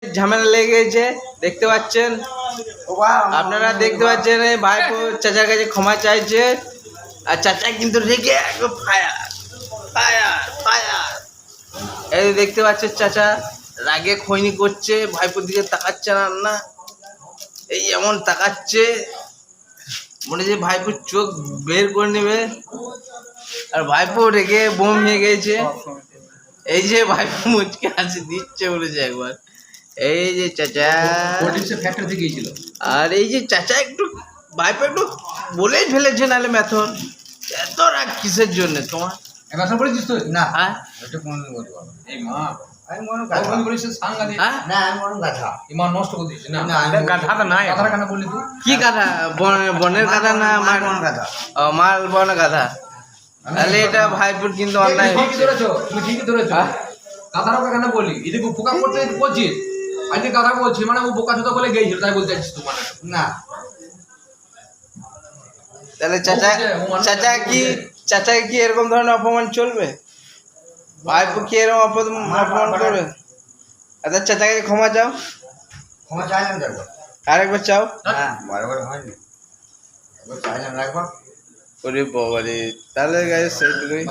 ঝামেলা লেগে গেছে, দেখতে পাচ্ছেন আপনারা, দেখতে পাচ্ছেন এই ভাইপো চাচার কাছে ক্ষমা চাইছে, আর চাচা কিন্তু রেগে একদম ফায়ার ফায়ার ফায়ার। এই দেখতে পাচ্ছেন চাচা রাগে খৈনি করছে, ভাইপোর দিকে তাকাচ্ছে না, এই এমন তাকাচ্ছে মনে যে ভাইপোর চোখ বের করে নেবে। আর ভাইপো রেগে বোম হয়ে গেছে। এই যে ভাইপো মুচকে হাসি দিচ্ছে বলেছে একবার। এই যে চাচা, আর এই যে চাচা একটু ভাইপো একটু বলেই ফেলেছে, নাহলে ম্যাথন এত রাগ কিসের জন্য তোমার? না হ্যাঁ এটা কোনদিন বলতে পারবো না। এই মা আমি মনে হ্যাঁ? না আমি মনে গাধা ইমান নষ্ট করে দিয়েছে না না আমি গাধাটা নাই। কথাটা কেন বললি তুই? কি গাধা? বনের গাধা না মার মন গাধা মাল বন গাধা? তাহলে এটা ভাইপুর কিন্তু অন্যায় ঠিকই হচ্ছে। ধরেছো, তুমি ঠিকই ধরেছো। হ্যাঁ? কথাটা কেন বলি? এদিকে পোকা করতে বলছিস, আজকে কথা বলছি মানে ও বোকা চোদা বলে গেছিল, তাই বলতে চাইছিস তোমার। না তাহলে চাচা, চাচা কি এরকম ধরনের অপমান চলবে? ভাইপো কি এরকম অপমান করবে? আচ্ছা চাচাকে ক্ষমা চাও, ক্ষমা চাইলাম দেখো। আরেকবার চাও। হ্যাঁ বরাবর হয়নি, একবার চাইলাম রাখবো। ওরে বাবারে, তাহলে গাইস সেইটুকুই।